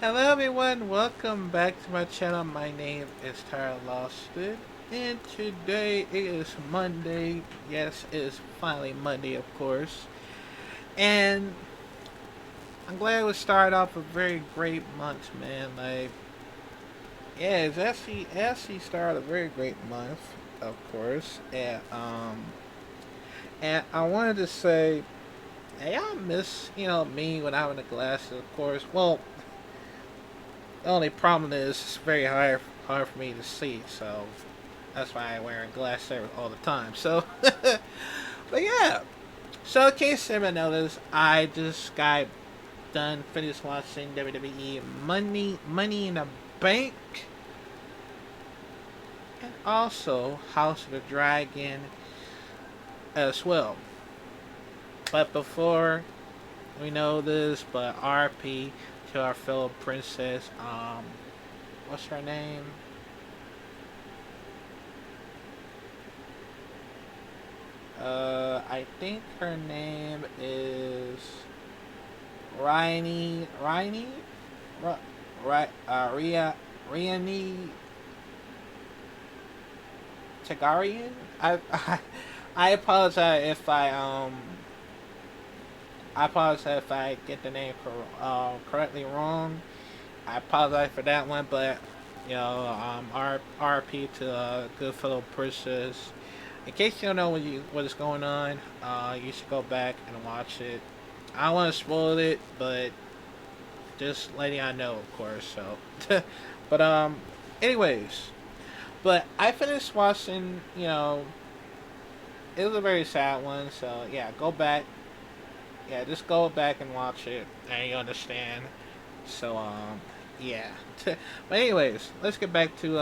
Hello everyone, welcome back to my channel. My name is Tyler Losted, and today it is Monday. Yes, it is finally Monday, of course. And I'm glad we started off a very great month, man. Yeah, it's actually started a very great month, of course. And I wanted to say, hey, I miss me when I'm in the glasses, of course. Well, the only problem is it's very hard for me to see, so that's why I wear glasses all the time. So, but yeah. So in case anyone noticed, I just got done finished watching WWE Money in the Bank, and also House of the Dragon as well. But before we know this, but R.I.P to our fellow princess. What's her name? I think her name is Rhaenys, right? Rhaenys Targaryen. I apologize if I apologize if I get the name correctly wrong. I apologize for that one, but RP to good fellow princess. In case you don't know what is going on, you should go back and watch it. I don't want to spoil it, but just letting I know, of course. So, but anyways, but I finished watching. It was a very sad one. So yeah, go back. Yeah, just go back and watch it, and you understand. So yeah. But anyways, let's get back to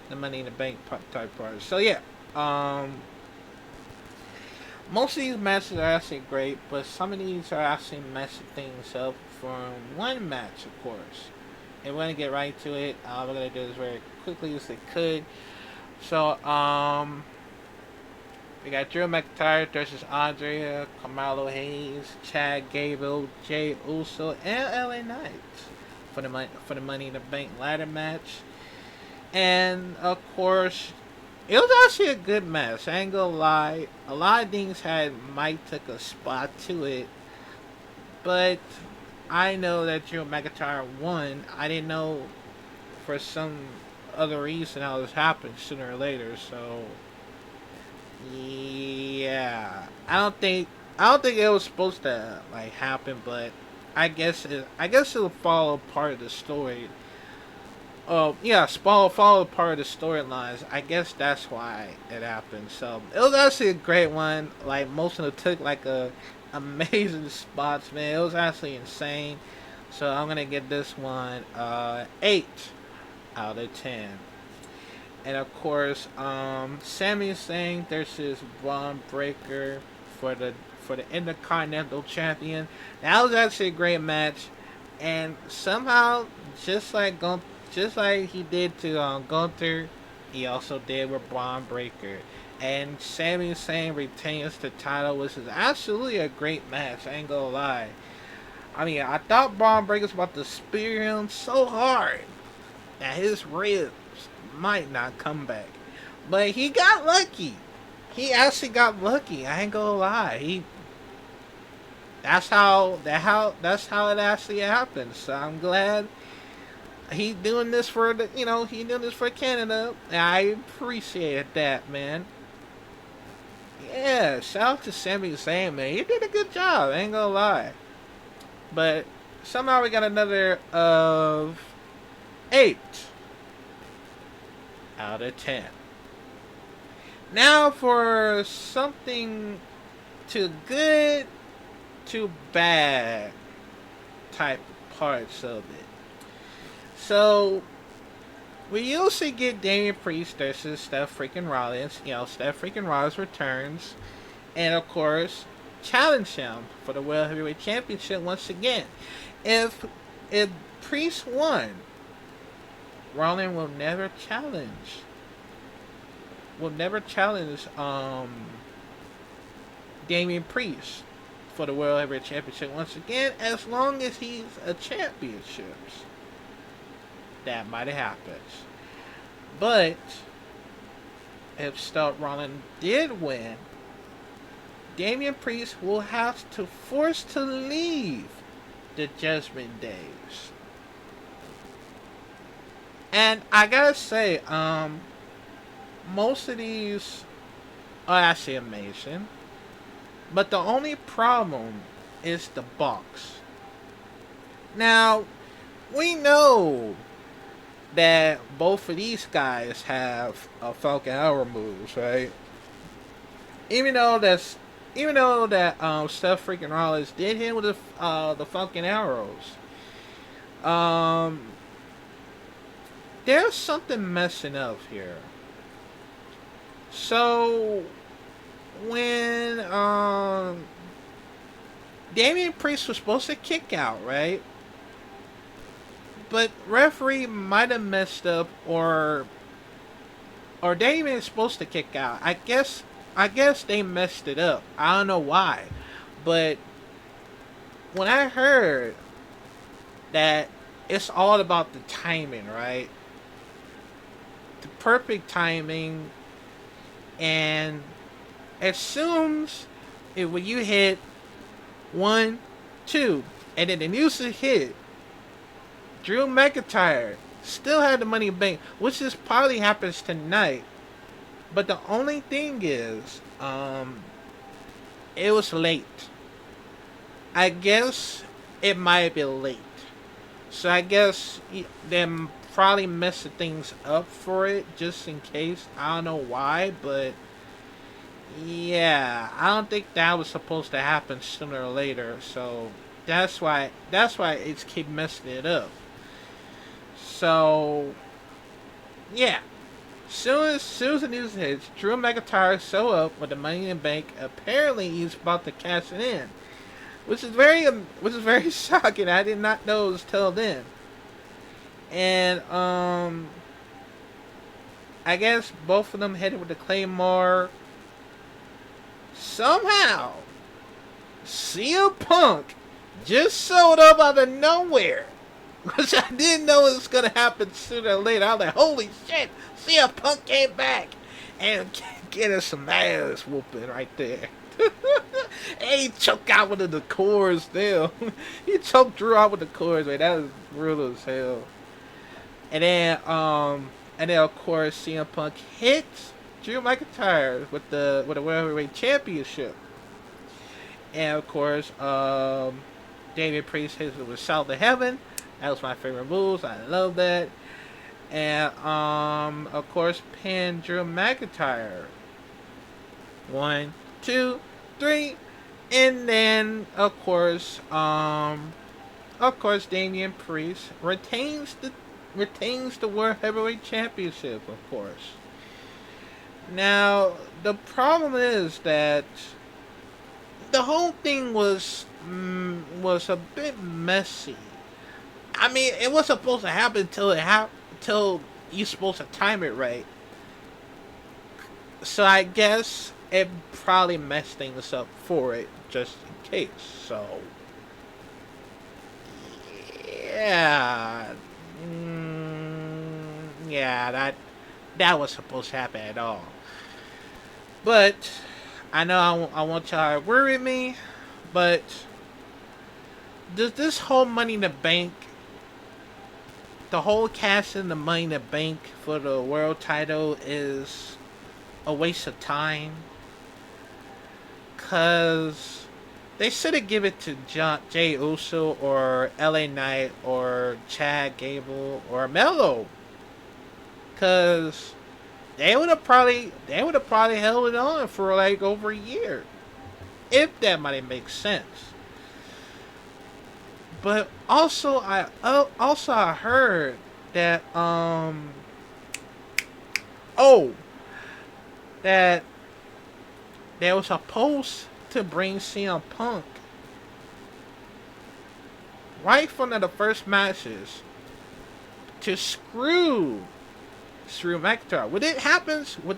the Money in the Bank type part. So yeah, um, most of these matches are actually great, but some of these are actually messing things up for one match, of course. And we're gonna get right to it. We're gonna do this very quickly as we could. So we got Drew McIntyre versus Andrea, Carmelo Hayes, Chad Gable, Jay Uso, and LA Knight for the Money in the Bank ladder match. And of course, it was actually a good match. I ain't gonna lie. A lot of things had might took a spot to it, but I know that Drew McIntyre won. I didn't know for some other reason how this happened sooner or later. So yeah, I don't think it was supposed to like happen, but I guess it'll follow part of the story. Oh yeah, follow part of the storylines. I guess that's why it happened. So it was actually a great one. Like most of them took like a amazing spots, man. It was actually insane. So I'm gonna give this one 8 out of 10. And of course, Sami Zayn versus Braun Breaker for the Intercontinental Champion. That was actually a great match, and somehow, just like just like he did to Gunther, he also did with Braun Breaker. And Sami Zayn retains the title, which is absolutely a great match. I ain't gonna lie. I mean, I thought Braun Breaker was about to spear him so hard that his ribs might not come back. But he got lucky. He actually got lucky. I ain't gonna lie. That's how it actually happened. So I'm glad he doing this for he doing this for Canada. I appreciate that, man. Yeah, shout out to Sami Zayn, man. He did a good job. I ain't gonna lie. But somehow we got another of 8 out of 10. Now for something to good to bad type parts of it. So we usually get Damian Priest versus Steph freaking Rollins. Steph freaking Rollins returns, and of course challenge him for the World Heavyweight Championship once again. If if Priest won, Rollins will never challenge Damian Priest for the World Heavyweight Championship once again, as long as he's a championships. That might have happened. But if Seth Rollins did win, Damian Priest will have to force to leave the Judgment Days. And I gotta say, most of these are actually amazing. But the only problem is the box. Now, we know that both of these guys have a Falcon Arrow moves, right? Even though that Seth freaking Rollins did hit with the Falcon Arrows, there's something messing up here. So when Damian Priest was supposed to kick out, right? But referee might have messed up, or Damian's supposed to kick out. I guess they messed it up. I don't know why, but when I heard that it's all about the timing, right? The perfect timing, and as soon as when you hit 1, 2, and then the music hit, Drew McIntyre still had the Money in the Bank, which is probably happens tonight. But the only thing is, it was late. I guess it might be late. So I guess them probably messing things up for it just in case. I don't know why, but yeah, I don't think that was supposed to happen sooner or later. So that's why it's keep messing it up. So yeah, soon as the news hits, Drew McIntyre show up with the Money in the Bank. Apparently, he's about to cash it in, which is very shocking. I did not know it was till then. And I guess both of them headed with the Claymore. Somehow, CM Punk just showed up out of nowhere, which I didn't know it was gonna happen sooner or later. I was like, holy shit, CM Punk came back and getting some ass whooping right there. And he choked out one of the cords still. He choked Drew out with the cords, man. That was brutal as hell. And then of course CM Punk hits Drew McIntyre with the World Heavyweight Championship. And of course, Damian Priest hits it with Shout to Heaven. That was my favorite moves. I love that. And of course, pin Drew McIntyre. 1, 2, 3, and then of course, Damian Priest retains the World Heavyweight Championship, of course. Now, the problem is that the whole thing was a bit messy. I mean, it was supposed to happen till you're supposed to time it right. So I guess it probably messed things up for it, just in case. So yeah, that was supposed to happen at all. But I know I want y'all to worry with me, but does this whole Money in the Bank, the whole casting the Money in the Bank for the world title is a waste of time? Cause they should have given it to Jay Uso or LA Knight or Chad Gable or Melo. Cause they would have probably held it on for like over a year, if that might make sense. But also I heard that that there was supposed to bring CM Punk right from the first matches to screw Drew McIntyre.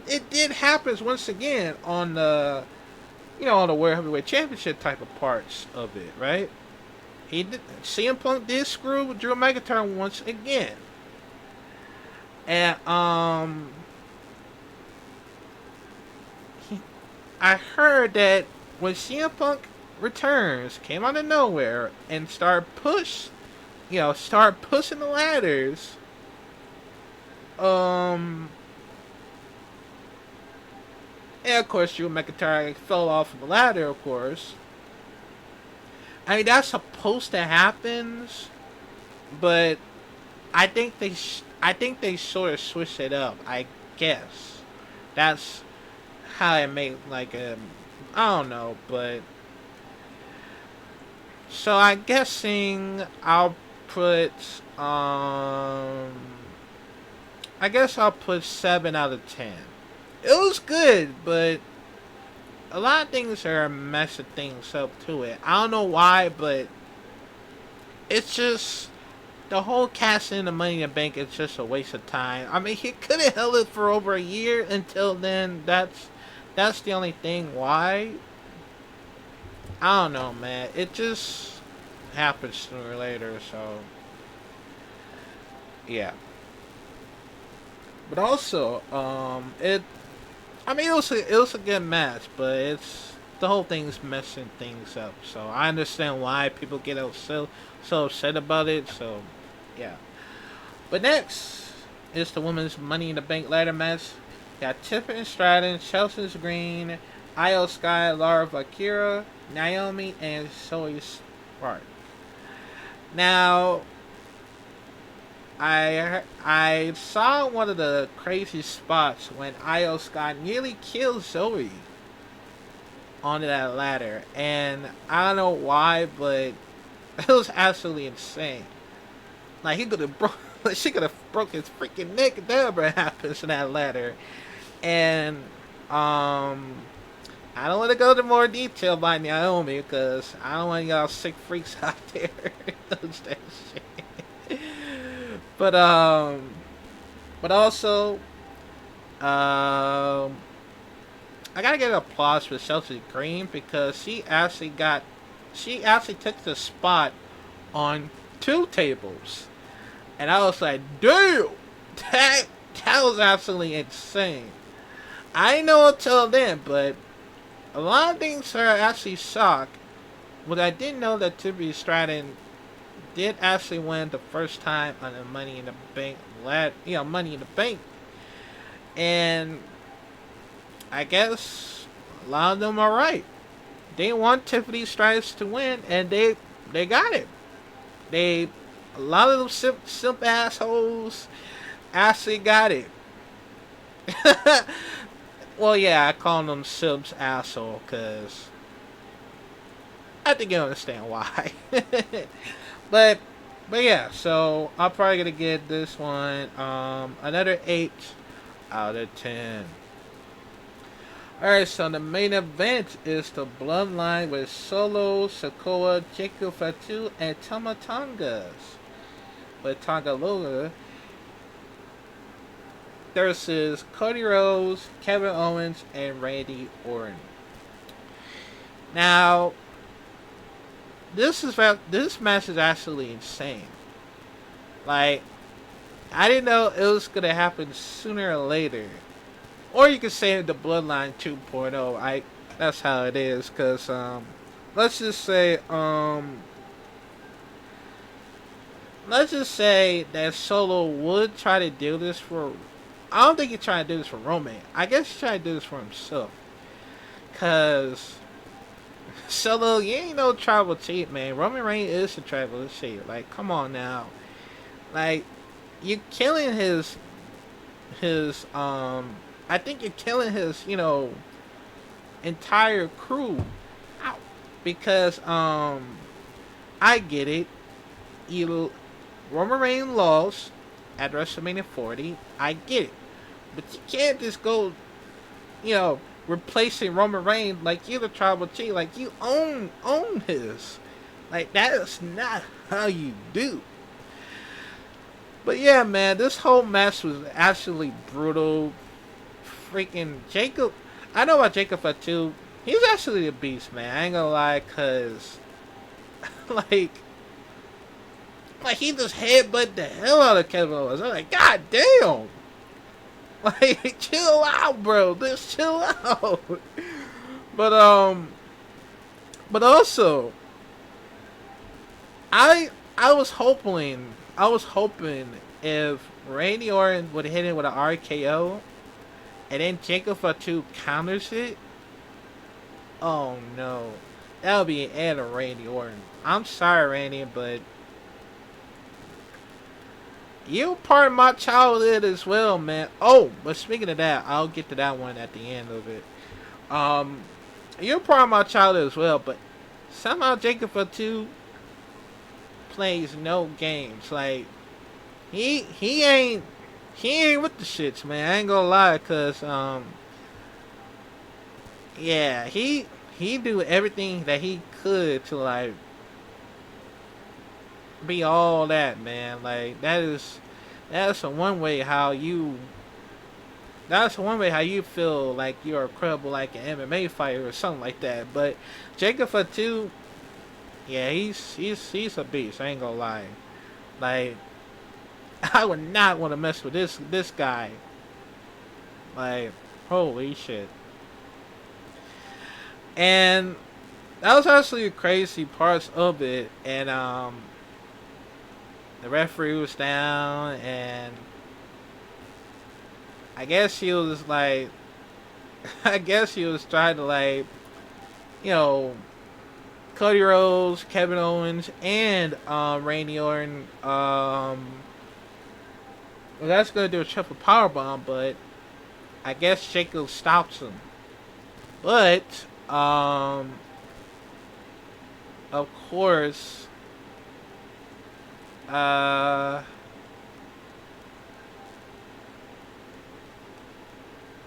It did happen once again on the on the World Heavyweight Championship type of parts of it, right? CM Punk did screw Drew McIntyre once again. And I heard that when CM Punk returns, came out of nowhere and start pushing the ladders. And of course, Drew McIntyre fell off of the ladder. Of course, I mean that's supposed to happen, but I think they sort of switched it up. I guess that's how it made like I don't know, but so I'm guessing I'll put I guess I'll put 7 out of 10. It was good, but a lot of things are messing things up to it. I don't know why, but it's just the whole casting the Money in the Bank is just a waste of time. I mean, he could have held it for over a year until then. That's the only thing. Why? I don't know, man. It just happens sooner or later. So yeah. But also, it. I mean, it was a good match, but it's the whole thing's messing things up. So I understand why people get so upset about it. So yeah. But next is the women's Money in the Bank ladder match. Got Tiffany Stratton, Chelsea Green, Io Sky, Laura Valkyria, Naomi, and Zoe Stark. Now, I saw one of the crazy spots when Io Sky nearly killed Zoe on that ladder, and I don't know why, but it was absolutely insane. Like she could have broke his freaking neck if that ever happens to that ladder. And I don't want to go into more detail by Naomi because I don't want y'all sick freaks out there knows that shit. But also, I gotta get applause for Chelsea Green because she actually took the spot on 2 tables. And I was like, damn, that was absolutely insane. I didn't know until then, but a lot of things are actually shocked. But I didn't know that Tiffany Stratton did actually win the first time on the Money in the Bank, Money in the Bank. And I guess a lot of them are right. They want Tiffany Stratton to win, and they got it. A lot of them simp assholes actually got it. Well, yeah, I call them simps asshole because I think you understand why. but yeah, so I'm probably gonna get this one another 8 out of 10. Alright, so the main event is the Bloodline with Solo, Sikoa, Jacob Fatu, and Tama Tongas. With Tonga Lola versus Cody Rhodes, Kevin Owens, and Randy Orton. Now, this match is actually insane. Like, I didn't know it was gonna happen sooner or later. Or you could say the Bloodline 2.0. That's how it is. Cause let's just say that Solo would try to do this for. I don't think he's trying to do this for Roman. I guess he's trying to do this for himself. Cause Solo, you ain't no tribal chief, man. Roman Reigns is a tribal chief. Like, come on now. Like, you're killing his I think you're killing his, entire crew. Ow. Because I get it. Roman Reigns lost at WrestleMania 40. I get it. But you can't just go, replacing Roman Reigns like you're the tribal chief. Like, you own his. Like, that is not how you do. But yeah, man, this whole match was absolutely brutal. Freaking Jacob. I know about Jacob Fatu. He's actually a beast, man. I ain't gonna lie, cause like he just headbutt the hell out of Kevin Owens. I'm like, God damn. Like, chill out, bro. Just chill out. But but also, I was hoping if Randy Orton would hit him with an RKO and then Jacob Fatu counters it. Oh no, that would be an end of Randy Orton. I'm sorry, Randy, but you part of my childhood as well, man. Oh, but speaking of that, I'll get to that one at the end of it. Um, you're part of my childhood as well, but somehow Jacob Fatu plays no games. Like he ain't with the shits, man. I ain't gonna lie, cause yeah, he do everything that he could to like be all that, man. Like that's a one way how you that's one way how you feel like you're credible like an MMA fighter or something like that. But Jacob Fatu, yeah, he's a beast. I ain't gonna lie. Like I would not want to mess with this guy. Like holy shit. And that was actually the crazy parts of it. And the referee was down, and I guess he was like, I guess he was trying to like, you know, Cody Rhodes, Kevin Owens, and Randy Orton. Well, that's gonna do a triple power bomb, but I guess Jacob stops him. But of course, uh,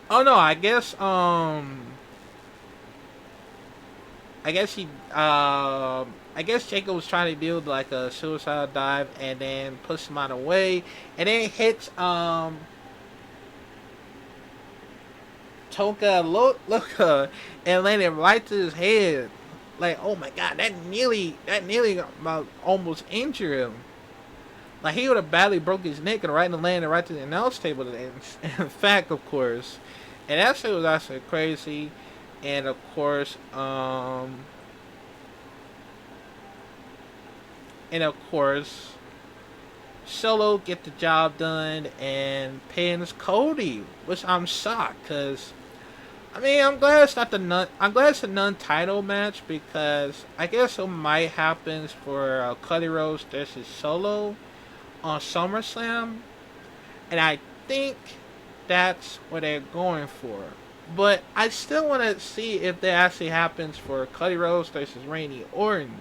oh no, I guess he I guess Jacob was trying to do like a suicide dive and then push him out of the way and then hits Toka Loka and landed right to his head. Like, oh my god, that nearly about almost injured him. Like he would have badly broke his neck and landed right to the announce table. In fact, of course, and that shit was actually crazy. And of course, Solo get the job done and pins Cody, which I'm shocked because I mean I'm glad it's a non-title match because I guess it might happen for Cody Rhodes versus Solo on SummerSlam, and I think that's what they're going for. But I still want to see if that actually happens for Cody Rhodes versus Randy Orton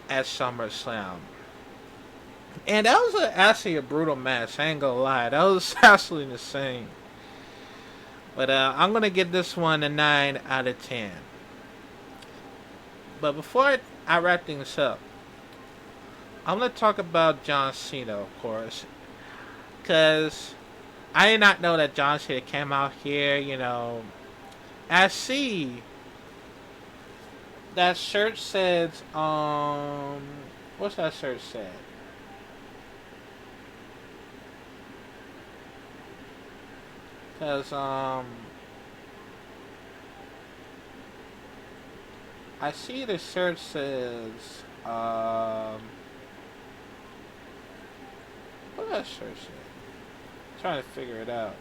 at SummerSlam. And that was actually a brutal match. I ain't gonna lie, that was absolutely insane. But I'm gonna give this one a 9 out of 10. But before I wrap things up, I'm gonna talk about John Cena, of course, because I did not know that John Cena came out here. You know, I see that shirt says what's that shirt say? Because I see the shirt says what that shirt say? I'm trying to figure it out.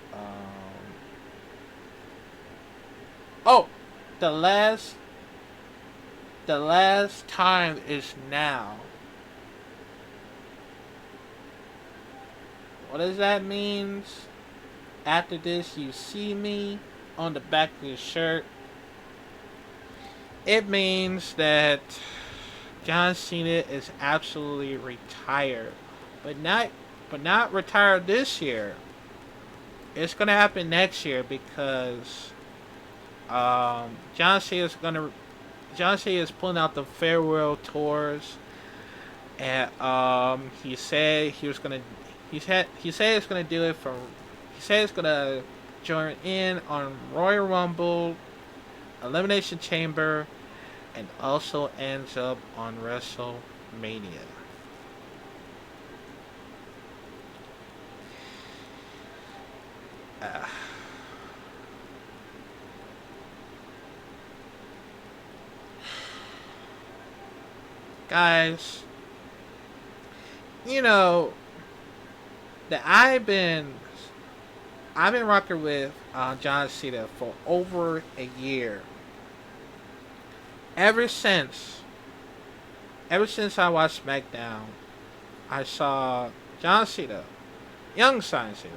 Oh, the last time is now. What does that mean? After this, you see me on the back of your shirt. It means that John Cena is absolutely retired, but not retired this year. It's gonna happen next year because John Cena is pulling out the farewell tours, and he said he's gonna do it from. He said he's gonna join in on Royal Rumble Elimination Chamber, and also ends up on WrestleMania. Uh, guys, you know that I've been rocking with John Cena for over a year. Ever since ever since I watched SmackDown, I saw John Cena, young John Cena,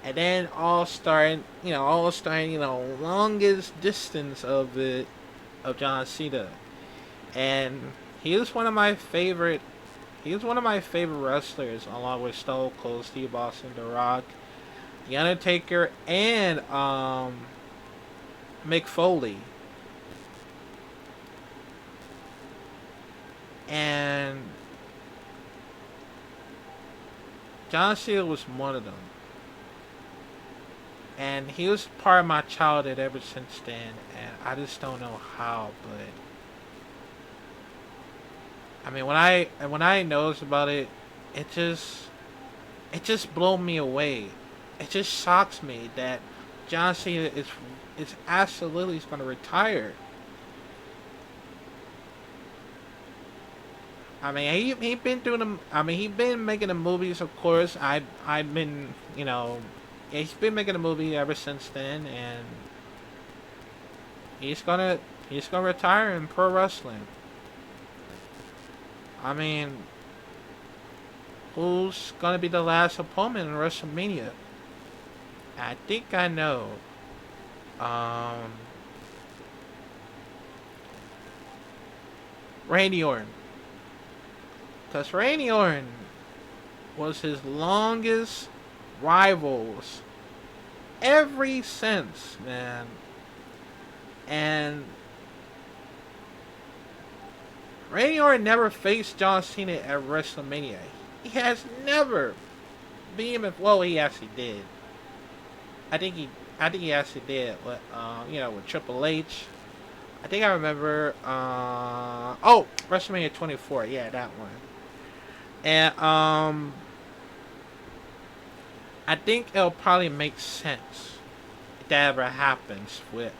and then longest distance of John Cena, and he was one of my favorite. He was one of my favorite wrestlers, along with Stone Cold Steve Austin, The Rock, The Undertaker, and Mick Foley. And John Cena was one of them. And he was part of my childhood ever since then. And I just don't know how, but I mean, when I noticed about it, it just it just blew me away. It just shocks me that John Cena is absolutely going to retire. I mean, he been doing them. I mean, he been making the movies. Of course, I've been he's been making a movie ever since then, and he's gonna he's gonna retire in pro wrestling. I mean, who's gonna be the last opponent in WrestleMania? I think I know. Um, Randy Orton, because Randy Orton was his longest rivals every since, man. And Randy Orton never faced John Cena at WrestleMania. He has never beat him. Well, he actually did. I think he, I think he actually did. With, with Triple H. I think I remember. WrestleMania 24. Yeah, that one. And I think it'll probably make sense if that ever happens with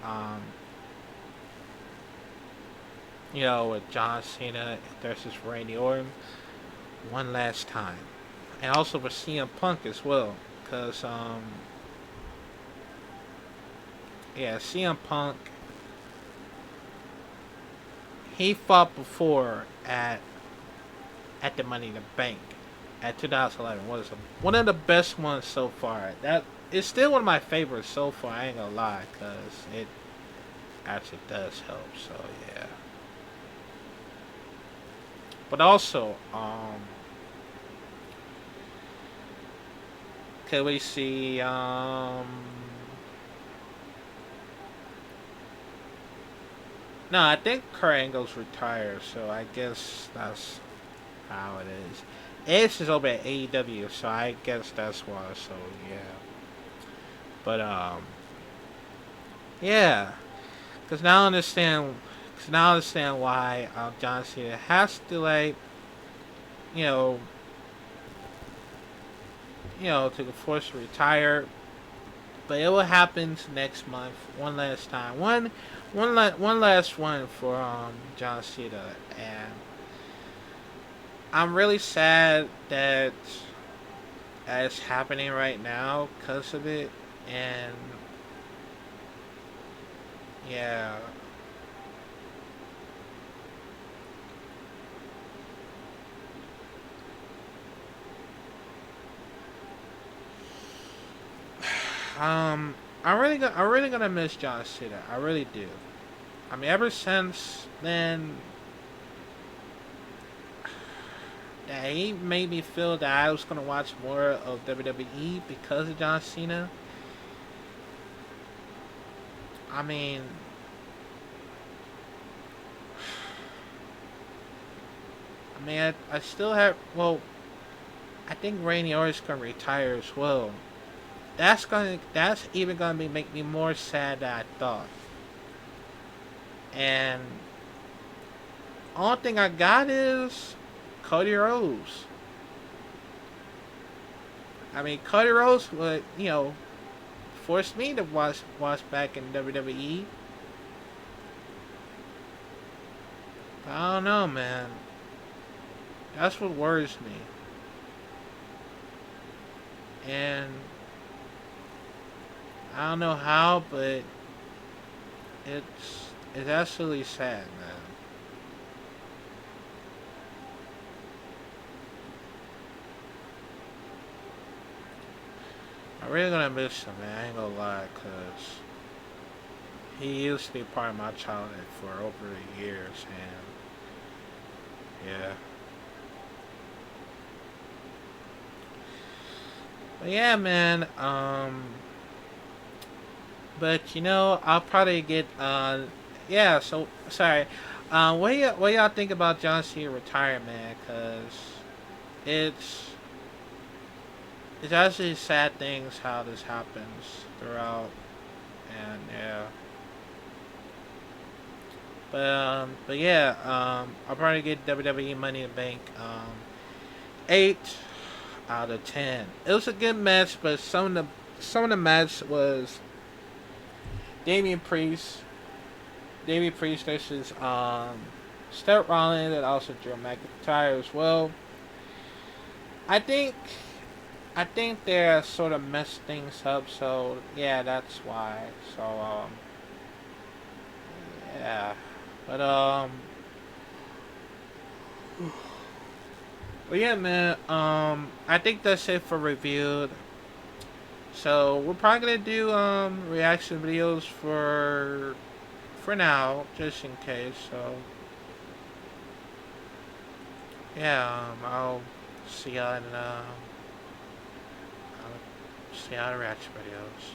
with John Cena versus Randy Orton one last time, and also for CM Punk as well, because CM Punk, he fought before at the Money in the Bank at 2011 was one of the best ones so far. That is still one of my favorites so far. I ain't gonna lie, cause it actually does help. So yeah. But also, could we see No, I think Kurt Angle's retired, so I guess that's how it is. Edge is over at AEW, so I guess that's why. So yeah, but yeah, because now I understand. Cause now I understand why John Cena has to you know, to force to retire. But it will happen next month, one last time, one last one for John Cena, and I'm really sad that it's happening right now because of it, and yeah. I'm really gonna miss John Cena. I really do. I mean, ever since then, that he made me feel that I was gonna watch more of WWE because of John Cena. I mean, I still have. Well, I think Randy Orton's gonna retire as well. That's even gonna make me more sad than I thought. And only thing I got is Cody Rhodes. I mean, Cody Rhodes would, force me to watch back in WWE. But I don't know, man. That's what worries me. And I don't know how, but it's absolutely sad, man. I'm really gonna miss him, man. I ain't gonna lie, cause he used to be part of my childhood for over the years, and yeah. But yeah, man. But I'll probably get yeah. So sorry. What y'all think about John Cena retirement? Cause it's it's actually sad things how this happens throughout, and yeah. But yeah. I'll probably get WWE Money in the Bank. 8 out of 10. It was a good match, but some of the match was Damian Priest, Damian Priest versus Seth Rollins, and also Drew McIntyre as well. I think I think they sort of messed things up, so yeah, that's why. So yeah, but but yeah, man. I think that's it for review. So we're probably gonna do reaction videos for now, just in case. So yeah, I'll see y'all in I'll see y'all in reaction videos.